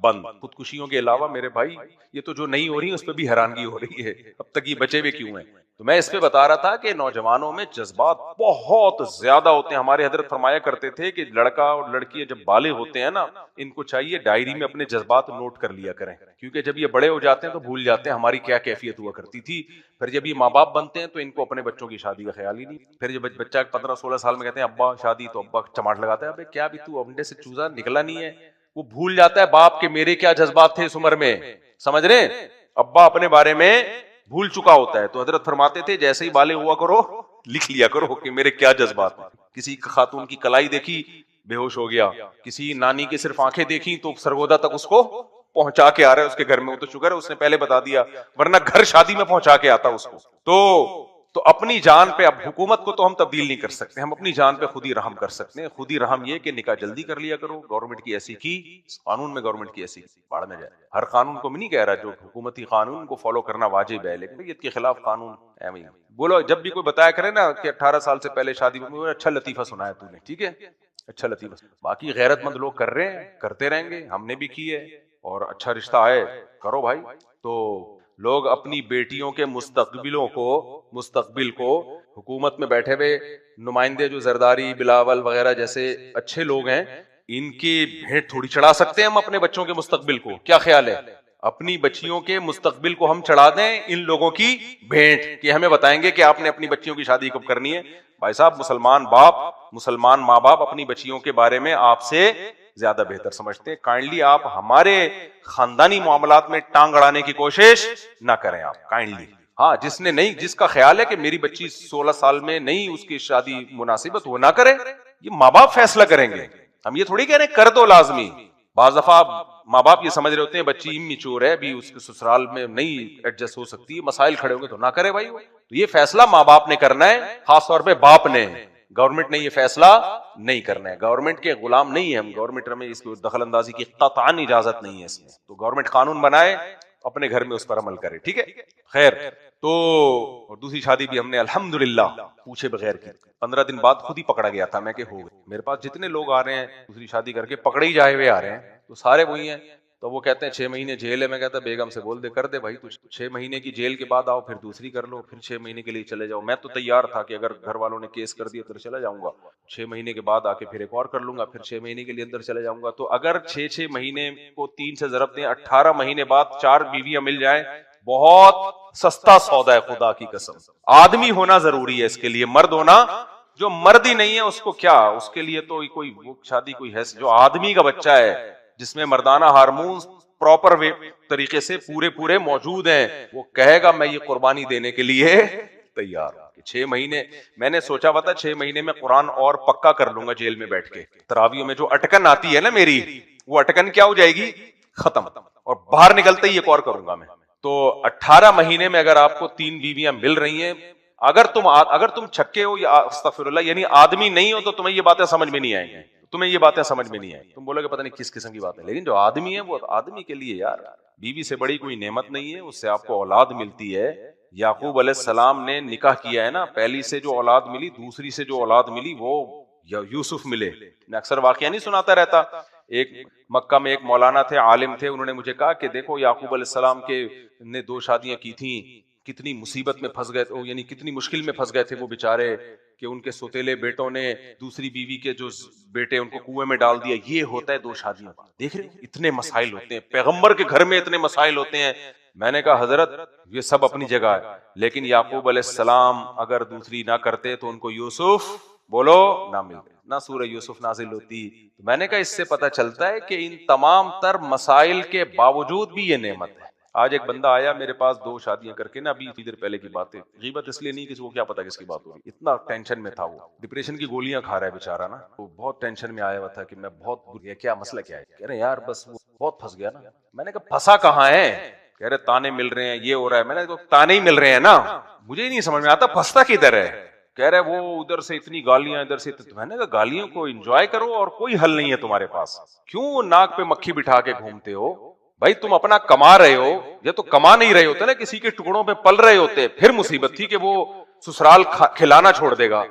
بند. خودکشیوں کے علاوہ میرے بھائی یہ تو جو نہیں ہو رہی اس پہ بھی حیرانگی ہو رہی ہے, اب تک یہ بچے ہوئے کیوں ہیں. تو میں اس پہ بتا رہا تھا کہ نوجوانوں میں جذبات بہت زیادہ ہوتے ہیں. ہمارے حضرت فرمایا کرتے تھے کہ لڑکا اور لڑکی جب بالغ ہوتے ہیں نا, ان کو چاہیے ڈائری میں اپنے جذبات نوٹ کر لیا کریں, کیونکہ جب یہ بڑے ہو جاتے ہیں تو بھول جاتے ہیں ہماری کیا کیفیت ہوا کرتی تھی. پھر جب یہ ماں باپ بنتے ہیں تو ان کو اپنے بچوں کی شادی کا خیال ہی نہیں. پھر جب بچہ 15-16 سال میں کہتے ہیں ابا شادی, تو ابا چماٹ لگاتا ہے, ابے کیا بھی تو انڈے سے چوزا نکلا نہیں ہے. وہ بھول جاتا ہے باپ کے میرے کیا جذبات تھے اس عمر میں, سمجھ رہے ہیں, ابا اپنے بارے میں بھول چکا ہوتا ہے. تو حضرت فرماتے تھے جیسے ہی بالغ ہوا کرو لکھ لیا کرو کہ میرے کیا جذبات ہیں. کسی خاتون کی کلائی دیکھی بے ہوش ہو گیا, کسی نانی کی صرف آنکھیں دیکھی تو سرگودا تک اس کو پہنچا کے آ رہا ہے اس کے گھر میں, وہ تو شکر ہے اس نے پہلے بتا دیا, ورنہ گھر شادی میں پہنچا کے آتا اس کو. تو اپنی جان پہ, اب حکومت کو تو ہم تبدیل نہیں کر سکتے, ہم اپنی جان پہ خود ہی رحم کر سکتے ہیں. خود ہی رحم یہ کہ نکاح جلدی کر لیا کرو. گورنمنٹ کی ایسی کی, قانون میں گورنمنٹ کی ایسی باڑ میں جائے. ہر قانون کو میں نہیں کہہ رہا, جو حکومتی قانون کو فالو کرنا واجب ہے, لیکن اس کے خلاف قانون بولو. جب بھی کوئی بتایا کرے نا کہ 18 سال سے پہلے شادی, اچھا لطیفہ سنایا تو نے, ٹھیک ہے اچھا لطیفہ. باقی غیرت مند لوگ کر رہے ہیں, کرتے رہیں گے, ہم نے بھی کی ہے, اور اچھا رشتہ ہے کرو بھائی. تو لوگ اپنی بیٹیوں کے مستقبل کو حکومت میں بیٹھے ہوئے نمائندے جو زرداری بلاول وغیرہ جیسے اچھے لوگ ہیں, ان کی بھیٹ تھوڑی چڑھا سکتے ہیں ہم اپنے بچوں کے مستقبل کو. کیا خیال ہے, اپنی بچیوں کے مستقبل کو ہم چڑھا دیں ان لوگوں کی بھیٹ کہ ہمیں بتائیں گے کہ آپ نے اپنی بچیوں کی شادی کب کرنی ہے. بھائی صاحب, مسلمان ماں باپ اپنی بچیوں کے بارے میں آپ سے زیادہ بہتر سمجھتے ہیں. کائنڈلی آپ ہمارے خاندانی معاملات میں ٹانگ اڑانے کی کوشش نہ کریں آپ, کائنڈلی. ہاں, جس کا خیال ہے کہ میری بچی 16 سال میں نہیں اس کی شادی مناسبت, وہ نہ کرے. یہ ماں باپ فیصلہ کریں گے, ہم یہ تھوڑی کہہ رہے ہیں کر دو لازمی. بعض دفعہ ماں باپ یہ سمجھ رہے ہوتے ہیں بچی میچور ہے, ابھی اس کے سسرال میں نہیں ایڈجسٹ ہو سکتی, مسائل کھڑے ہوں گے, تو نہ کرے بھائی. تو یہ فیصلہ ماں باپ نے کرنا ہے, خاص طور پہ باپ نے. گورنمنٹ نے یہ فیصلہ نہیں کرنا ہے. گورنمنٹ کے غلام نہیں ہے ہم, گورنمنٹ میں اس کی دخل اندازی کی قطعاً اجازت نہیں ہے اس میں. تو گورنمنٹ قانون بنائے, اپنے گھر میں اس پر عمل کرے, ٹھیک ہے خیر. تو اور دوسری شادی بھی ہم نے الحمدللہ پوچھے بغیر کی. 15 دن بعد خود ہی پکڑا گیا تھا میں کہ ہو گئے. میرے پاس جتنے لوگ آ رہے ہیں دوسری شادی کر کے پکڑے ہی جائے ہوئے آ رہے ہیں, تو سارے وہی ہیں. تو وہ کہتے ہیں 6 مہینے جیل ہے. میں کہتا بیگم سے بول دے کر دے بھائی, تو 6 مہینے کی جیل کے بعد آؤ, پھر دوسری کر لو, پھر 6 مہینے کے لیے چلے جاؤ. میں تو تیار تھا کہ اگر گھر والوں نے کیس کر دیا تو چلا جاؤں گا, 6 مہینے کے بعد آ کے پھر ایک اور کر لوں گا, پھر 6 مہینے کے لیے اندر چلے جاؤں گا. تو اگر 6 مہینے کو 3 سے ضرب دیں, 18 مہینے بعد 4 بیویاں مل جائیں, بہت سستا سودا ہے, خدا کی قسم. آدمی ہونا ضروری ہے اس کے لیے, مرد ہونا. جو مرد ہی نہیں ہے اس کو کیا, اس کے لیے تو کوئی شادی کوئی ہے. جو آدمی کا بچہ ہے جس میں مردانہ ہارمونز پراپر طریقے سے پورے موجود ہیں, وہ کہے گا میں یہ قربانی دینے کے لیے تیار. 6 مہینے میں نے سوچا ہوا تھا 6 مہینے میں قرآن اور پکا کر لوں گا جیل میں بیٹھ کے. تراویوں میں جو اٹکن آتی ہے نا میری, وہ اٹکن کیا ہو جائے گی, ختم, اور باہر نکلتے ہی ایک اور کروں گا میں. تو 18 مہینے میں اگر آپ کو 3 بیویاں مل رہی ہیں, اگر تم چھکے ہو یا استغفر اللہ یعنی آدمی نہیں ہو, تو تمہیں یہ باتیں سمجھ میں نہیں آئیں گی. تم بولو گے پتہ نہیں کس قسم کی بات ہے, لیکن جو آدمی ہے وہ آدمی کے لیے یار بیوی سے بڑی کوئی نعمت نہیں ہے. اس سے آپ کو اولاد ملتی ہے. یعقوب علیہ السلام نے نکاح کیا ہے نا, پہلی سے جو اولاد ملی, دوسری سے جو اولاد ملی وہ یوسف ملے. میں اکثر واقعہ نہیں سناتا رہتا. ایک مکہ میں ایک مولانا تھے, عالم تھے, انہوں نے مجھے کہا کہ دیکھو یعقوب علیہ السلام کے نے 2 شادیاں کی تھیں, کتنی مصیبت میں پھنس گئے, یعنی کتنی مشکل میں پھنس گئے تھے وہ بیچارے, کہ ان کے سوتیلے بیٹوں نے دوسری بیوی کے جو بیٹے ان کو کنویں میں ڈال دیا. یہ ہوتا ہے 2 شادیوں. دیکھ رہے اتنے مسائل ہوتے ہیں, پیغمبر کے گھر میں اتنے مسائل ہوتے ہیں. میں نے کہا حضرت یہ سب اپنی جگہ ہے, لیکن یعقوب علیہ السلام اگر دوسری نہ کرتے تو ان کو یوسف بولو نہ ملتے, نہ سورہ یوسف نازل ہوتی. میں نے کہا اس سے پتہ چلتا ہے کہ ان تمام تر مسائل کے باوجود بھی یہ نعمت ہے. آج ایک بندہ آیا میرے پاس 2 شادیاں کر کے نا, ابھی اتنی دیر پہلے کی بات ہے, غیبت اس لیے نہیں کسی کو کیا پتا کس کی بات ہو رہی, اتنا ٹینشن میں تھا. وہ ڈپریشن کی گولیاں کھا رہا ہے بیچارہ نا, وہ بہت ٹینشن میں آیا ہوا تھا کہ میں بہت بری, کیا مسئلہ کیا ہے. کہہ رہے یار بس وہ بہت پھنس گیا نا. میں نے کہا پھنسا کہاں ہے. کہہ رہے تانے مل رہے ہیں, یہ ہو رہا ہے. میں نے کہا تانے ہی مل رہے ہیں نا, مجھے ہی نہیں سمجھ میں آتا پھنستا کدھر ہے. کہہ رہے وہ ادھر سے اتنی گالیاں, ادھر سے. میں نے کہا گالیوں کو انجوائے کرو اور کوئی حل نہیں ہے تمہارے پاس, کیوں ناک پہ مکھی بٹھا کے گھومتے ہو. بھائی تم اپنا کما رہے ہو, یا تو کما نہیں رہے ہوتے نا, کسی کے ٹکڑوں پہ پل رہے ہوتے, پھر مصیبت تھی کہ وہ سسرال کھلانا چھوڑ دے گا.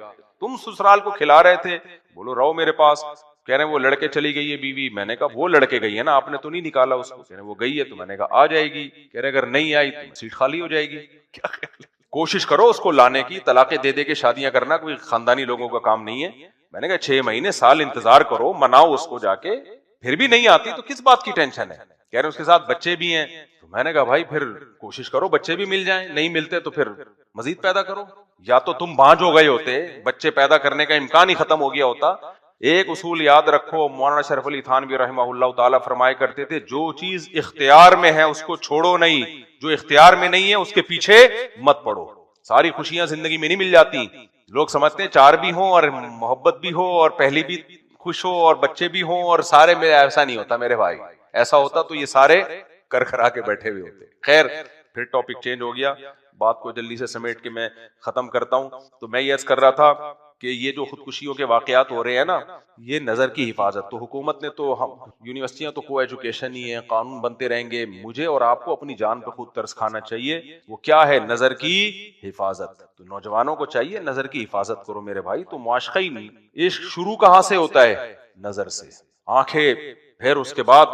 تم سسرال کو کھلا رہے تھے, بولو رہو میرے پاس. کہہ رہے ہیں وہ لڑکے چلی گئی ہے بیوی. میں نے کہا وہ لڑکے گئی ہے نا, آپ نے تو نہیں نکالا اس کو. کہہ رہے ہیں وہ گئی ہے. تو میں نے کہا آ جائے گی. کہہ رہے اگر نہیں آئی تو سیٹ خالی ہو جائے گی. کیا خیال ہے؟ کوشش کرو اس کو لانے کی. طلاقیں دے دے کے شادیاں کرنا کوئی خاندانی لوگوں کا کام نہیں ہے. میں نے کہا 6 مہینے سال انتظار کرو, مناؤ اس کو جا کے, پھر بھی نہیں آتی تو کس بات کی ٹینشن ہے. کہہ رہے اس کے ساتھ بچے بھی ہیں. تو میں نے کہا بھائی پھر کوشش کرو بچے بھی مل جائیں, نہیں ملتے تو پھر مزید پیدا کرو. یا تو تم بانجھ ہو گئے ہوتے, بچے پیدا کرنے کا امکان ہی ختم ہو گیا ہوتا. ایک اصول یاد رکھو, مولانا شرف علی تھانوی رحمہ اللہ تعالیٰ فرمایا کرتے تھے, جو چیز اختیار میں ہے اس کو چھوڑو نہیں, جو اختیار میں نہیں ہے اس کے پیچھے مت پڑو. ساری خوشیاں زندگی میں نہیں مل جاتی. لوگ سمجھتے ہیں 4 بھی ہوں اور محبت بھی ہو اور پہلی بھی خوش ہو اور بچے بھی ہوں اور سارے میں. ایسا نہیں ہوتا میرے بھائی. ایسا ہوتا تو یہ سارے کر کرا کے بیٹھے ہوئے ہوتے. خیر پھر ٹاپک چینج ہو گیا, بات کو جلدی سے سمیٹ کے میں ختم کرتا ہوں. تو میں یہ عرض کر رہا تھا کہ یہ جو خودکشیوں کے واقعات ہو رہے ہیں نا, یہ نظر کی حفاظت. تو حکومت نے تو, ہم یونیورسٹیاں تو کو ایجوکیشن ہی ہے, قانون بنتے رہیں گے. مجھے اور آپ کو اپنی جان پہ خود ترس کھانا چاہیے. وہ کیا ہے؟ نظر کی حفاظت. تو نوجوانوں کو چاہیے نظر کی حفاظت کرو میرے بھائی. تو معاشقہ ہی نہیں, عشق شروع کہاں سے ہوتا ہے؟ نظر سے. آنکھیں, پھر اس کے بعد